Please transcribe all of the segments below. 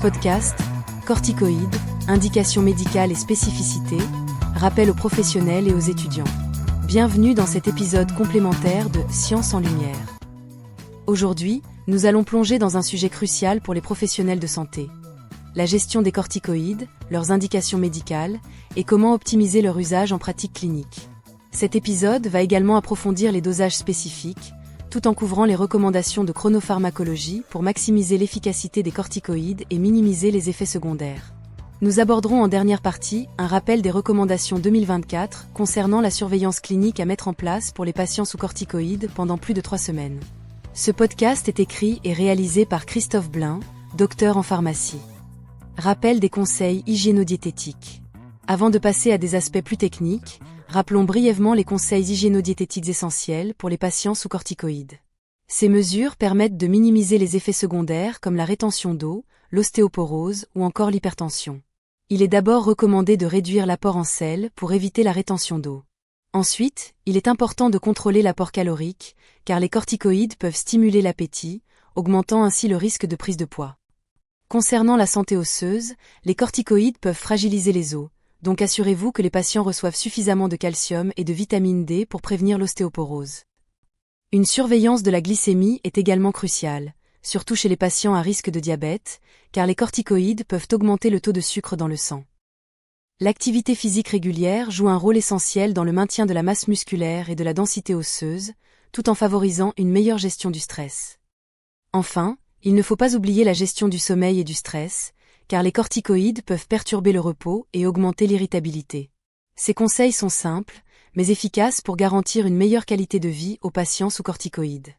podcast, corticoïdes, indications médicales et spécificités, rappel aux professionnels et aux étudiants. Bienvenue dans cet épisode complémentaire de Science en lumière. Aujourd'hui, nous allons plonger dans un sujet crucial pour les professionnels de santé. La gestion des corticoïdes, leurs indications médicales, et comment optimiser leur usage en pratique clinique. Cet épisode va également approfondir les dosages spécifiques, tout en couvrant les recommandations de Chronopharmacologie pour maximiser l'efficacité des corticoïdes et minimiser les effets secondaires. Nous aborderons en dernière partie un rappel des recommandations 2024 concernant la surveillance clinique à mettre en place pour les patients sous corticoïdes pendant plus de 3 semaines. Ce podcast est écrit et réalisé par Christophe Blain, docteur en pharmacie. Rappel des conseils hygiéno-diététiques. Avant de passer à des aspects plus techniques, rappelons brièvement les conseils hygiéno-diététiques essentiels pour les patients sous corticoïdes. Ces mesures permettent de minimiser les effets secondaires comme la rétention d'eau, l'ostéoporose ou encore l'hypertension. Il est d'abord recommandé de réduire l'apport en sel pour éviter la rétention d'eau. Ensuite, il est important de contrôler l'apport calorique, car les corticoïdes peuvent stimuler l'appétit, augmentant ainsi le risque de prise de poids. Concernant la santé osseuse, les corticoïdes peuvent fragiliser les os, donc assurez-vous que les patients reçoivent suffisamment de calcium et de vitamine D pour prévenir l'ostéoporose. Une surveillance de la glycémie est également cruciale, surtout chez les patients à risque de diabète, car les corticoïdes peuvent augmenter le taux de sucre dans le sang. L'activité physique régulière joue un rôle essentiel dans le maintien de la masse musculaire et de la densité osseuse, tout en favorisant une meilleure gestion du stress. Enfin, il ne faut pas oublier la gestion du sommeil et du stress, car les corticoïdes peuvent perturber le repos et augmenter l'irritabilité. Ces conseils sont simples, mais efficaces pour garantir une meilleure qualité de vie aux patients sous corticoïdes.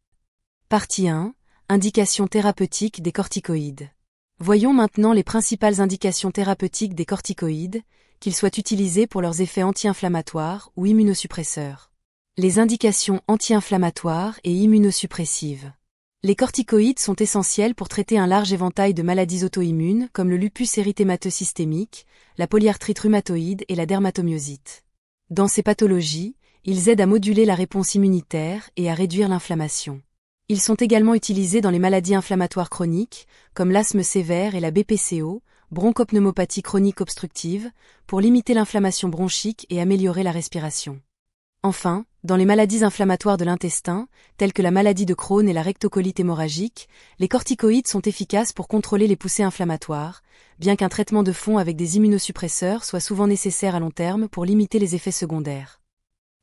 Partie 1. Indications thérapeutiques des corticoïdes. Voyons maintenant les principales indications thérapeutiques des corticoïdes, qu'ils soient utilisés pour leurs effets anti-inflammatoires ou immunosuppresseurs. Les indications anti-inflammatoires et immunosuppressives. Les corticoïdes sont essentiels pour traiter un large éventail de maladies auto-immunes comme le lupus érythémateux systémique, la polyarthrite rhumatoïde et la dermatomyosite. Dans ces pathologies, ils aident à moduler la réponse immunitaire et à réduire l'inflammation. Ils sont également utilisés dans les maladies inflammatoires chroniques, comme l'asthme sévère et la BPCO, bronchopneumopathie chronique obstructive, pour limiter l'inflammation bronchique et améliorer la respiration. Enfin, dans les maladies inflammatoires de l'intestin, telles que la maladie de Crohn et la rectocolite hémorragique, les corticoïdes sont efficaces pour contrôler les poussées inflammatoires, bien qu'un traitement de fond avec des immunosuppresseurs soit souvent nécessaire à long terme pour limiter les effets secondaires.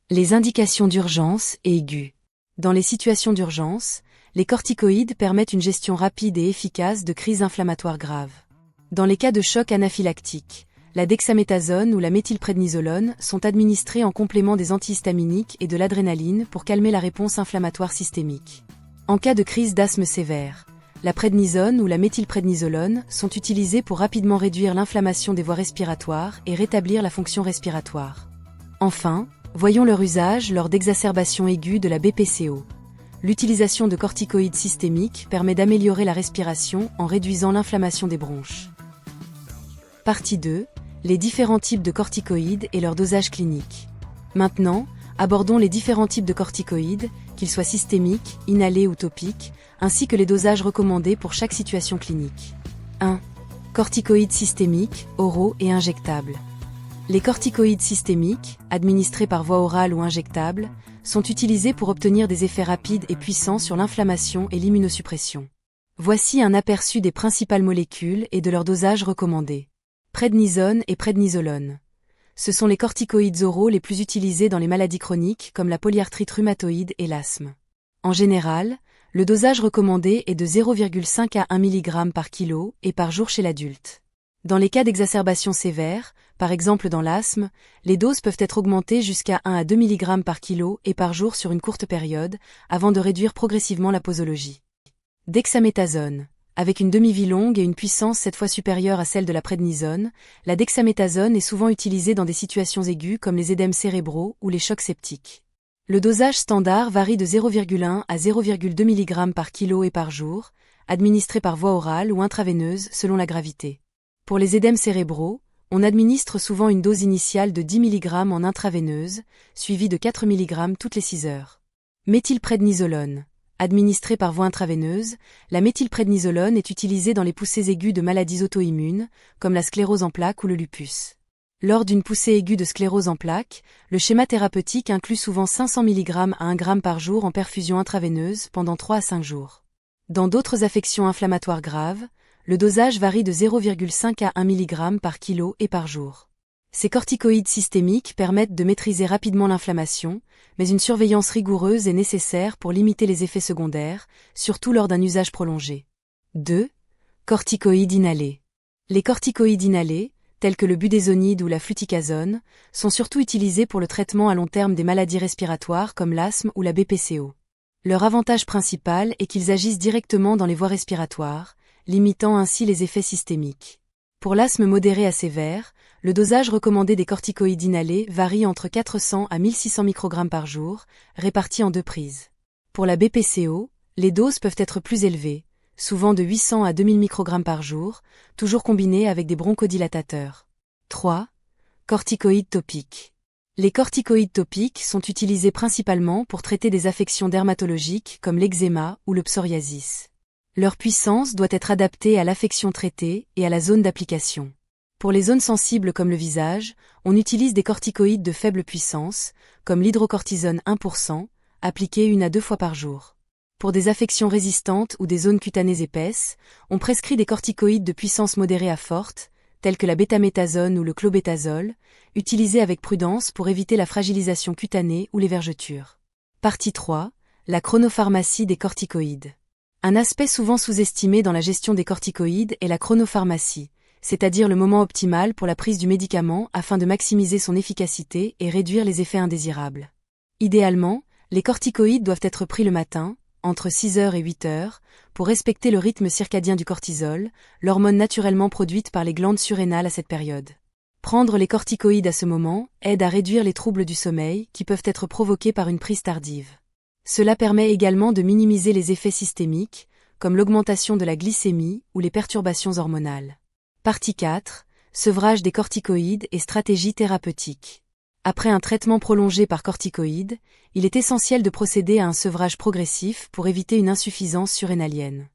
Les indications d'urgence et aiguës. Dans les situations d'urgence, les corticoïdes permettent une gestion rapide et efficace de crises inflammatoires graves. Dans les cas de choc anaphylactique, la dexaméthasone ou la méthylprednisolone sont administrées en complément des antihistaminiques et de l'adrénaline pour calmer la réponse inflammatoire systémique. En cas de crise d'asthme sévère, la prednisone ou la méthylprednisolone sont utilisées pour rapidement réduire l'inflammation des voies respiratoires et rétablir la fonction respiratoire. Enfin, voyons leur usage lors d'exacerbations aiguës de la BPCO. L'utilisation de corticoïdes systémiques permet d'améliorer la respiration en réduisant l'inflammation des bronches. Partie 2. Les différents types de corticoïdes et leur dosage clinique. Maintenant, abordons les différents types de corticoïdes, qu'ils soient systémiques, inhalés ou topiques, ainsi que les dosages recommandés pour chaque situation clinique. 1. Corticoïdes systémiques, oraux et injectables. Les corticoïdes systémiques, administrés par voie orale ou injectable, sont utilisés pour obtenir des effets rapides et puissants sur l'inflammation et l'immunosuppression. Voici un aperçu des principales molécules et de leur dosage recommandé. Prednisone et prednisolone. Ce sont les corticoïdes oraux les plus utilisés dans les maladies chroniques comme la polyarthrite rhumatoïde et l'asthme. En général, le dosage recommandé est de 0,5 à 1 mg par kilo et par jour chez l'adulte. Dans les cas d'exacerbation sévère, par exemple dans l'asthme, les doses peuvent être augmentées jusqu'à 1 à 2 mg par kilo et par jour sur une courte période, avant de réduire progressivement la posologie. Dexaméthasone. Avec une demi-vie longue et une puissance 7 fois supérieure à celle de la prednisone, la dexaméthasone est souvent utilisée dans des situations aiguës comme les édèmes cérébraux ou les chocs septiques. Le dosage standard varie de 0,1 à 0,2 mg par kilo et par jour, administré par voie orale ou intraveineuse selon la gravité. Pour les édèmes cérébraux, on administre souvent une dose initiale de 10 mg en intraveineuse, suivie de 4 mg toutes les 6 heures. Méthylprednisolone. Administrée par voie intraveineuse, la méthylprédnisolone est utilisée dans les poussées aiguës de maladies auto-immunes, comme la sclérose en plaques ou le lupus. Lors d'une poussée aiguë de sclérose en plaques, le schéma thérapeutique inclut souvent 500 mg à 1 g par jour en perfusion intraveineuse pendant 3 à 5 jours. Dans d'autres affections inflammatoires graves, le dosage varie de 0,5 à 1 mg par kilo et par jour. Ces corticoïdes systémiques permettent de maîtriser rapidement l'inflammation, mais une surveillance rigoureuse est nécessaire pour limiter les effets secondaires, surtout lors d'un usage prolongé. 2. Corticoïdes inhalés. Les corticoïdes inhalés, tels que le budésonide ou la fluticasone, sont surtout utilisés pour le traitement à long terme des maladies respiratoires comme l'asthme ou la BPCO. Leur avantage principal est qu'ils agissent directement dans les voies respiratoires, limitant ainsi les effets systémiques. Pour l'asthme modéré à sévère, le dosage recommandé des corticoïdes inhalés varie entre 400 à 1600 microgrammes par jour, répartis en 2 prises. Pour la BPCO, les doses peuvent être plus élevées, souvent de 800 à 2000 microgrammes par jour, toujours combinées avec des bronchodilatateurs. 3. Corticoïdes topiques. Les corticoïdes topiques sont utilisés principalement pour traiter des affections dermatologiques comme l'eczéma ou le psoriasis. Leur puissance doit être adaptée à l'affection traitée et à la zone d'application. Pour les zones sensibles comme le visage, on utilise des corticoïdes de faible puissance, comme l'hydrocortisone 1%, appliqué 1 à 2 fois par jour. Pour des affections résistantes ou des zones cutanées épaisses, on prescrit des corticoïdes de puissance modérée à forte, tels que la bétaméthasone ou le clobétasol, utilisés avec prudence pour éviter la fragilisation cutanée ou les vergetures. Partie 3. La chronopharmacie des corticoïdes. Un aspect souvent sous-estimé dans la gestion des corticoïdes est la chronopharmacie, c'est-à-dire le moment optimal pour la prise du médicament afin de maximiser son efficacité et réduire les effets indésirables. Idéalement, les corticoïdes doivent être pris le matin, entre 6 heures et 8 heures, pour respecter le rythme circadien du cortisol, l'hormone naturellement produite par les glandes surrénales à cette période. Prendre les corticoïdes à ce moment aide à réduire les troubles du sommeil qui peuvent être provoqués par une prise tardive. Cela permet également de minimiser les effets systémiques, comme l'augmentation de la glycémie ou les perturbations hormonales. Partie 4. Sevrage des corticoïdes et stratégies thérapeutiques. Après un traitement prolongé par corticoïdes, il est essentiel de procéder à un sevrage progressif pour éviter une insuffisance surrénalienne.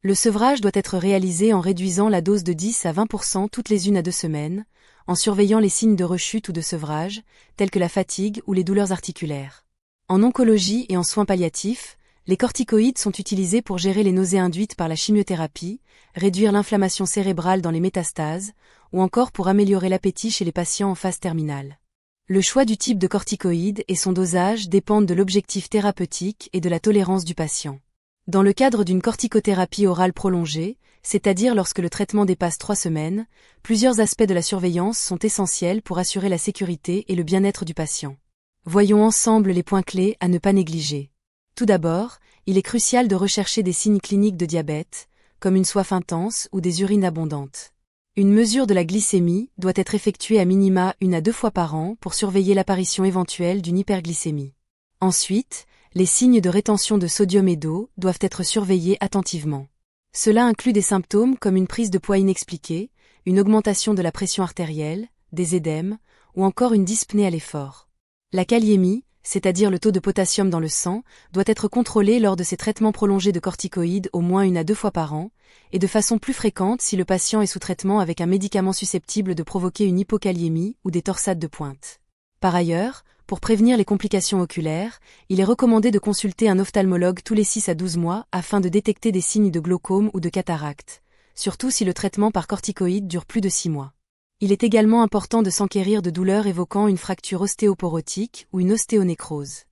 Le sevrage doit être réalisé en réduisant la dose de 10 à 20% toutes les 1 à 2 semaines, en surveillant les signes de rechute ou de sevrage, tels que la fatigue ou les douleurs articulaires. En oncologie et en soins palliatifs, les corticoïdes sont utilisés pour gérer les nausées induites par la chimiothérapie, réduire l'inflammation cérébrale dans les métastases, ou encore pour améliorer l'appétit chez les patients en phase terminale. Le choix du type de corticoïde et son dosage dépendent de l'objectif thérapeutique et de la tolérance du patient. Dans le cadre d'une corticothérapie orale prolongée, c'est-à-dire lorsque le traitement dépasse 3 semaines, plusieurs aspects de la surveillance sont essentiels pour assurer la sécurité et le bien-être du patient. Voyons ensemble les points clés à ne pas négliger. Tout d'abord, il est crucial de rechercher des signes cliniques de diabète, comme une soif intense ou des urines abondantes. Une mesure de la glycémie doit être effectuée à minima 1 à 2 fois par an pour surveiller l'apparition éventuelle d'une hyperglycémie. Ensuite, les signes de rétention de sodium et d'eau doivent être surveillés attentivement. Cela inclut des symptômes comme une prise de poids inexpliquée, une augmentation de la pression artérielle, des édèmes, ou encore une dyspnée à l'effort. La kaliémie, c'est-à-dire le taux de potassium dans le sang, doit être contrôlé lors de ces traitements prolongés de corticoïdes au moins 1 à 2 fois par an, et de façon plus fréquente si le patient est sous traitement avec un médicament susceptible de provoquer une hypokaliémie ou des torsades de pointe. Par ailleurs, pour prévenir les complications oculaires, il est recommandé de consulter un ophtalmologue tous les 6 à 12 mois afin de détecter des signes de glaucome ou de cataracte, surtout si le traitement par corticoïdes dure plus de 6 mois. Il est également important de s'enquérir de douleurs évoquant une fracture ostéoporotique ou une ostéonécrose.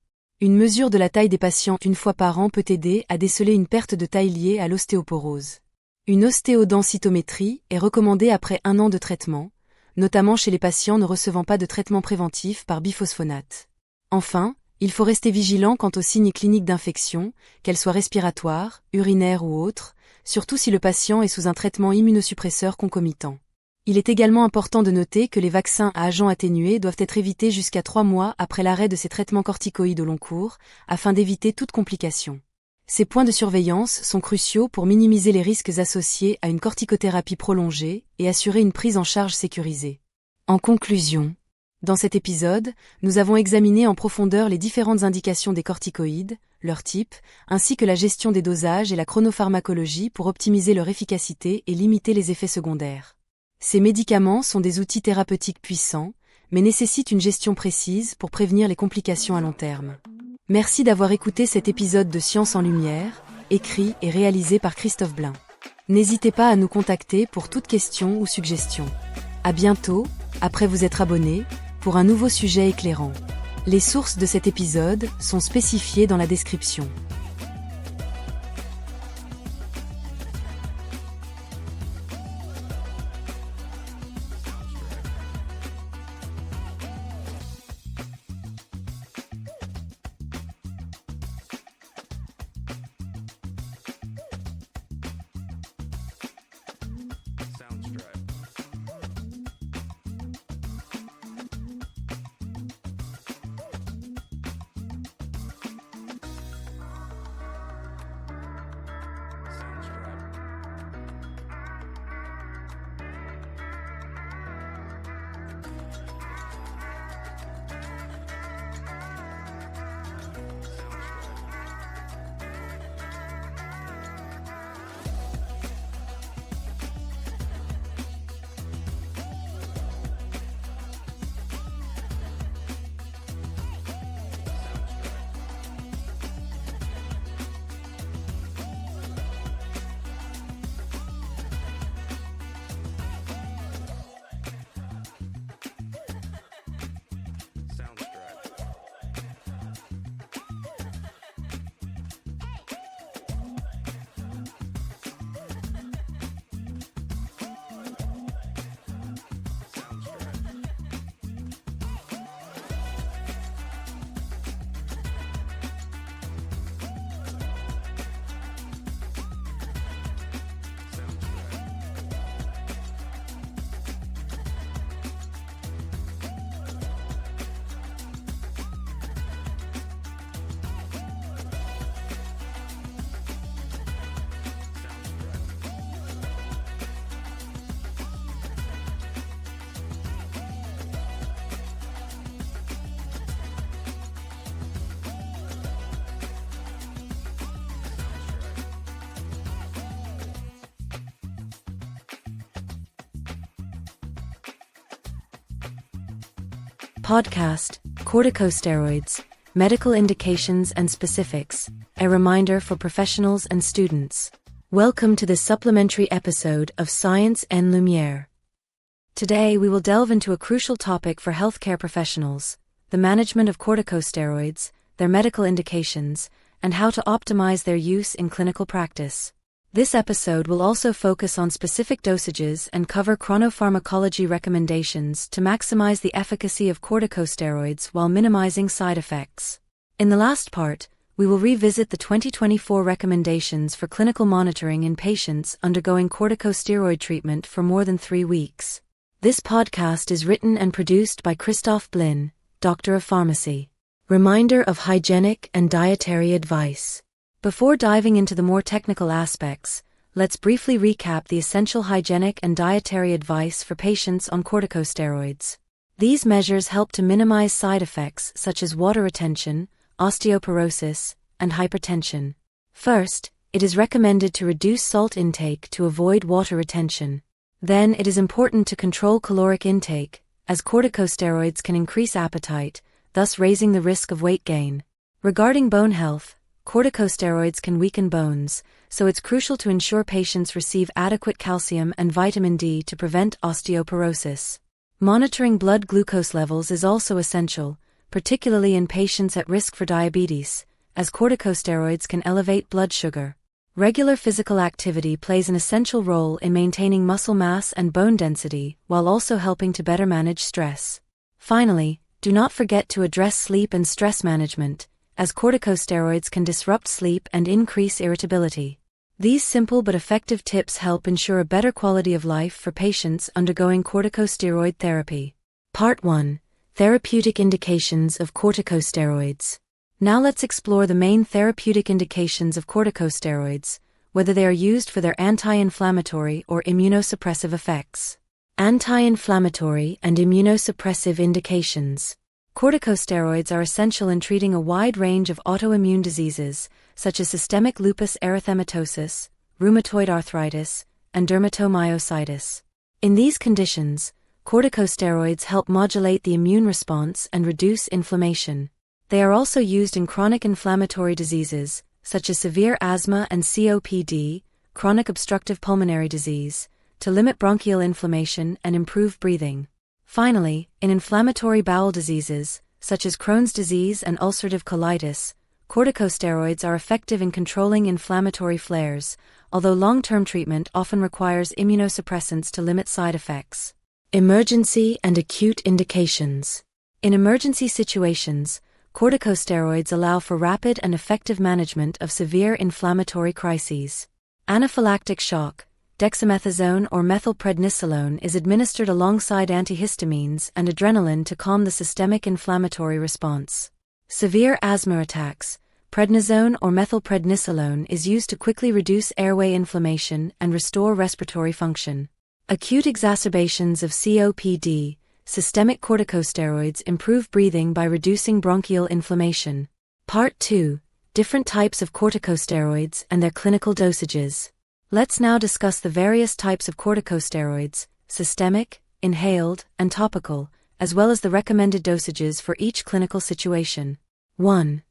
Une mesure de la taille des patients 1 fois par an peut aider à déceler une perte de taille liée à l'ostéoporose. Une ostéodensitométrie est recommandée après 1 an de traitement, notamment chez les patients ne recevant pas de traitement préventif par biphosphonate. Enfin, il faut rester vigilant quant aux signes cliniques d'infection, qu'elles soient respiratoires, urinaires ou autres, surtout si le patient est sous un traitement immunosuppresseur concomitant. Il est également important de noter que les vaccins à agents atténués doivent être évités jusqu'à 3 mois après l'arrêt de ces traitements corticoïdes au long cours, afin d'éviter toute complication. Ces points de surveillance sont cruciaux pour minimiser les risques associés à une corticothérapie prolongée et assurer une prise en charge sécurisée. En conclusion, Dans cet épisode, nous avons examiné en profondeur les différentes indications des corticoïdes, leur type, ainsi que la gestion des dosages et la chronopharmacologie pour optimiser leur efficacité et limiter les effets secondaires. Ces médicaments sont des outils thérapeutiques puissants, mais nécessitent une gestion précise pour prévenir les complications à long terme. Merci d'avoir écouté cet épisode de Science en lumière, écrit et réalisé par Christophe Blain. N'hésitez pas à nous contacter pour toute question ou suggestion. À bientôt, après vous être abonné, pour un nouveau sujet éclairant. Les sources de cet épisode sont spécifiées dans la description. Podcast, Corticosteroids, Medical Indications and Specifics, a reminder for professionals and students. Welcome to this supplementary episode of Science en Lumière. Today we will delve into a crucial topic for healthcare professionals, the management of corticosteroids, their medical indications, and how to optimize their use in clinical practice. This episode will also focus on specific dosages and cover chronopharmacology recommendations to maximize the efficacy of corticosteroids while minimizing side effects. In the last part, we will revisit the 2024 recommendations for clinical monitoring in patients undergoing corticosteroid treatment for more than 3 weeks. This podcast is written and produced by Christophe Blain, Doctor of Pharmacy. Reminder of hygienic and dietary advice. Before diving into the more technical aspects, let's briefly recap the essential hygienic and dietary advice for patients on corticosteroids. These measures help to minimize side effects such as water retention, osteoporosis, and hypertension. First, it is recommended to reduce salt intake to avoid water retention. Then it is important to control caloric intake, as corticosteroids can increase appetite, thus raising the risk of weight gain. Regarding bone health, corticosteroids can weaken bones, so it's crucial to ensure patients receive adequate calcium and vitamin D to prevent osteoporosis. Monitoring blood glucose levels is also essential, particularly in patients at risk for diabetes, as corticosteroids can elevate blood sugar. Regular physical activity plays an essential role in maintaining muscle mass and bone density, while also helping to better manage stress. Finally, do not forget to address sleep and stress management, as corticosteroids can disrupt sleep and increase irritability. These simple but effective tips help ensure a better quality of life for patients undergoing corticosteroid therapy. Part 1. Therapeutic indications of corticosteroids. Now let's explore the main therapeutic indications of corticosteroids, whether they are used for their anti-inflammatory or immunosuppressive effects. Anti-inflammatory and immunosuppressive indications. Corticosteroids are essential in treating a wide range of autoimmune diseases, such as systemic lupus erythematosus, rheumatoid arthritis, and dermatomyositis. In these conditions, corticosteroids help modulate the immune response and reduce inflammation. They are also used in chronic inflammatory diseases, such as severe asthma and COPD, chronic obstructive pulmonary disease, to limit bronchial inflammation and improve breathing. Finally, in inflammatory bowel diseases, such as Crohn's disease and ulcerative colitis, corticosteroids are effective in controlling inflammatory flares, although long-term treatment often requires immunosuppressants to limit side effects. Emergency and acute indications. In emergency situations, corticosteroids allow for rapid and effective management of severe inflammatory crises. Anaphylactic shock, dexamethasone or methylprednisolone is administered alongside antihistamines and adrenaline to calm the systemic inflammatory response. Severe asthma attacks, prednisone or methylprednisolone is used to quickly reduce airway inflammation and restore respiratory function. Acute exacerbations of COPD, systemic corticosteroids improve breathing by reducing bronchial inflammation. Part 2. Different types of corticosteroids and their clinical dosages. Let's now discuss the various types of corticosteroids, systemic, inhaled, and topical, as well as the recommended dosages for each clinical situation. 1.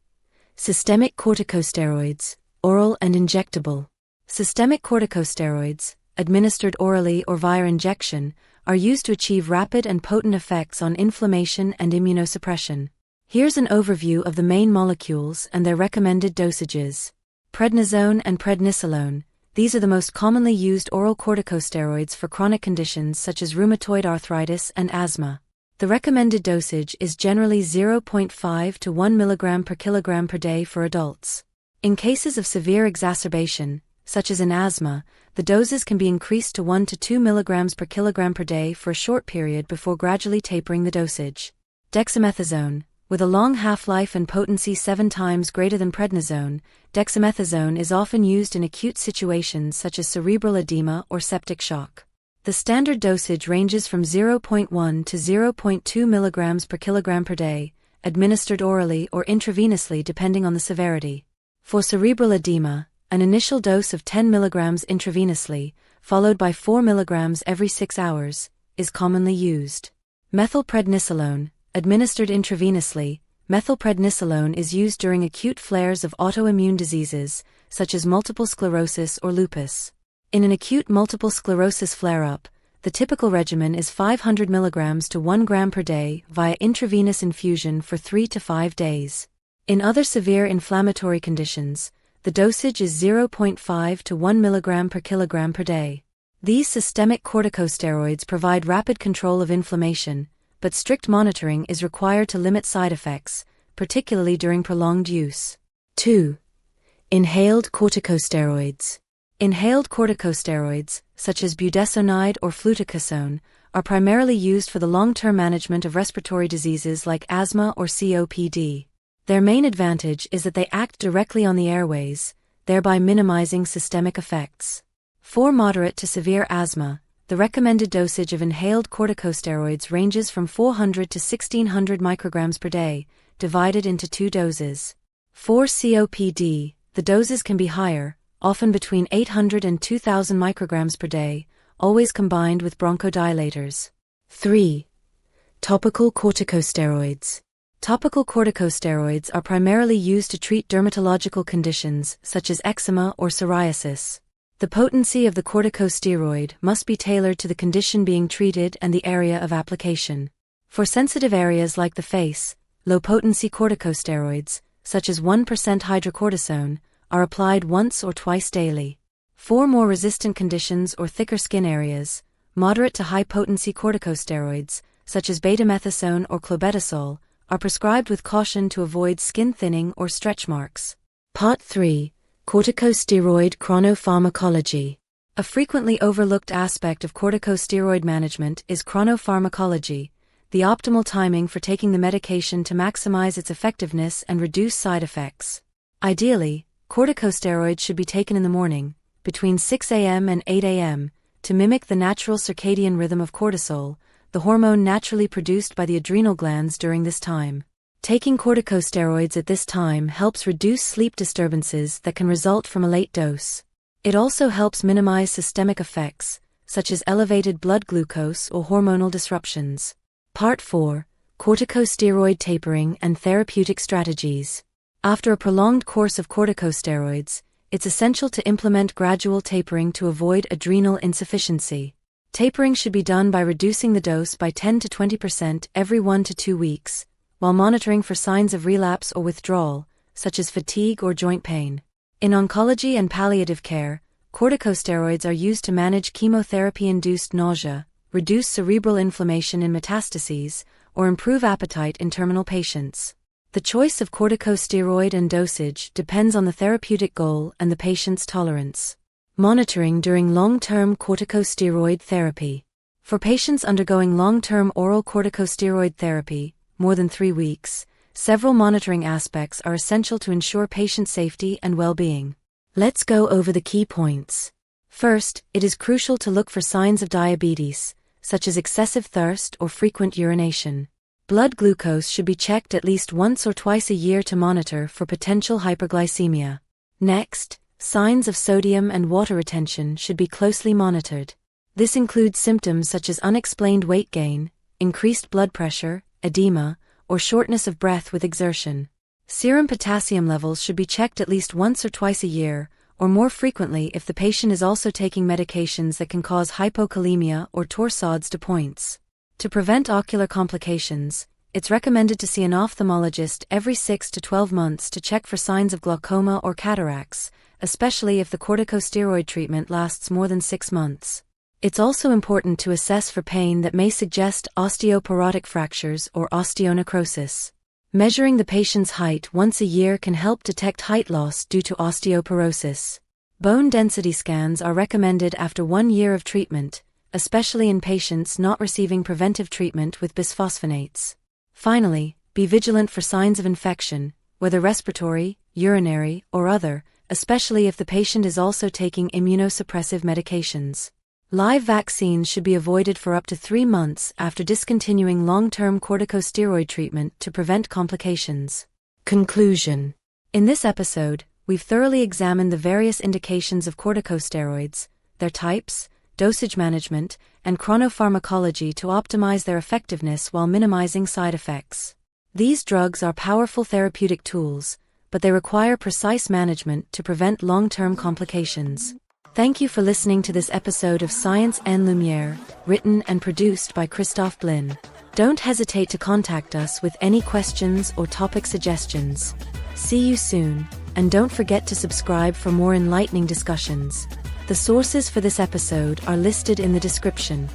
Systemic corticosteroids, oral and injectable. Systemic corticosteroids, administered orally or via injection, are used to achieve rapid and potent effects on inflammation and immunosuppression. Here's an overview of the main molecules and their recommended dosages. Prednisone and prednisolone. These are the most commonly used oral corticosteroids for chronic conditions such as rheumatoid arthritis and asthma. The recommended dosage is generally 0.5 to 1 mg per kilogram per day for adults. In cases of severe exacerbation, such as in asthma, the doses can be increased to 1 to 2 mg per kilogram per day for a short period before gradually tapering the dosage. Dexamethasone. With a long half-life and potency 7 times greater than prednisone, dexamethasone is often used in acute situations such as cerebral edema or septic shock. The standard dosage ranges from 0.1 to 0.2 mg per kilogram per day, administered orally or intravenously depending on the severity. For cerebral edema, an initial dose of 10 mg intravenously, followed by 4 mg every 6 hours, is commonly used. Methylprednisolone, administered intravenously, methylprednisolone is used during acute flares of autoimmune diseases, such as multiple sclerosis or lupus. In an acute multiple sclerosis flare-up, the typical regimen is 500 mg to 1 gram per day via intravenous infusion for 3 to 5 days. In other severe inflammatory conditions, the dosage is 0.5 to 1 mg per kilogram per day. These systemic corticosteroids provide rapid control of inflammation, but strict monitoring is required to limit side effects, particularly during prolonged use. 2. Inhaled corticosteroids. Inhaled corticosteroids, such as budesonide or fluticasone, are primarily used for the long-term management of respiratory diseases like asthma or COPD. Their main advantage is that they act directly on the airways, thereby minimizing systemic effects. For moderate to severe asthma, the recommended dosage of inhaled corticosteroids ranges from 400 to 1600 micrograms per day, divided into 2 doses. For COPD, the doses can be higher, often between 800 and 2000 micrograms per day, always combined with bronchodilators. 3. Topical corticosteroids. Topical corticosteroids are primarily used to treat dermatological conditions such as eczema or psoriasis. The potency of the corticosteroid must be tailored to the condition being treated and the area of application. For sensitive areas like the face, low-potency corticosteroids, such as 1% hydrocortisone, are applied once or twice daily. For more resistant conditions or thicker skin areas, moderate to high-potency corticosteroids, such as betamethasone or clobetasol, are prescribed with caution to avoid skin thinning or stretch marks. Part 3. Corticosteroid chronopharmacology. A frequently overlooked aspect of corticosteroid management is chronopharmacology, the optimal timing for taking the medication to maximize its effectiveness and reduce side effects. Ideally, corticosteroids should be taken in the morning, between 6 a.m. and 8 a.m., to mimic the natural circadian rhythm of cortisol, the hormone naturally produced by the adrenal glands during this time. Taking corticosteroids at this time helps reduce sleep disturbances that can result from a late dose. It also helps minimize systemic effects, such as elevated blood glucose or hormonal disruptions. Part 4. Corticosteroid tapering and therapeutic strategies. After a prolonged course of corticosteroids, it's essential to implement gradual tapering to avoid adrenal insufficiency. Tapering should be done by reducing the dose by 10 to 20% every 1 to 2 weeks, while monitoring for signs of relapse or withdrawal, such as fatigue or joint pain. In oncology and palliative care, corticosteroids are used to manage chemotherapy-induced nausea, reduce cerebral inflammation in metastases, or improve appetite in terminal patients. The choice of corticosteroid and dosage depends on the therapeutic goal and the patient's tolerance. Monitoring during long-term corticosteroid therapy. For patients undergoing long-term oral corticosteroid therapy, more than 3 weeks, several monitoring aspects are essential to ensure patient safety and well-being. Let's go over the key points. First, it is crucial to look for signs of diabetes, such as excessive thirst or frequent urination. Blood glucose should be checked at least once or twice a year to monitor for potential hyperglycemia. Next, signs of sodium and water retention should be closely monitored. This includes symptoms such as unexplained weight gain, increased blood pressure, edema, or shortness of breath with exertion. Serum potassium levels should be checked at least once or twice a year, or more frequently if the patient is also taking medications that can cause hypokalemia or torsades de pointes. To prevent ocular complications, it's recommended to see an ophthalmologist every 6 to 12 months to check for signs of glaucoma or cataracts, especially if the corticosteroid treatment lasts more than 6 months. It's also important to assess for pain that may suggest osteoporotic fractures or osteonecrosis. Measuring the patient's height once a year can help detect height loss due to osteoporosis. Bone density scans are recommended after 1 year of treatment, especially in patients not receiving preventive treatment with bisphosphonates. Finally, be vigilant for signs of infection, whether respiratory, urinary, or other, especially if the patient is also taking immunosuppressive medications. Live vaccines should be avoided for up to 3 months after discontinuing long-term corticosteroid treatment to prevent complications. Conclusion. In this episode, we've thoroughly examined the various indications of corticosteroids, their types, dosage management, and chronopharmacology to optimize their effectiveness while minimizing side effects. These drugs are powerful therapeutic tools, but they require precise management to prevent long-term complications. Thank you for listening to this episode of Science and Lumière, written and produced by Christophe Blin. Don't hesitate to contact us with any questions or topic suggestions. See you soon, and don't forget to subscribe for more enlightening discussions. The sources for this episode are listed in the description.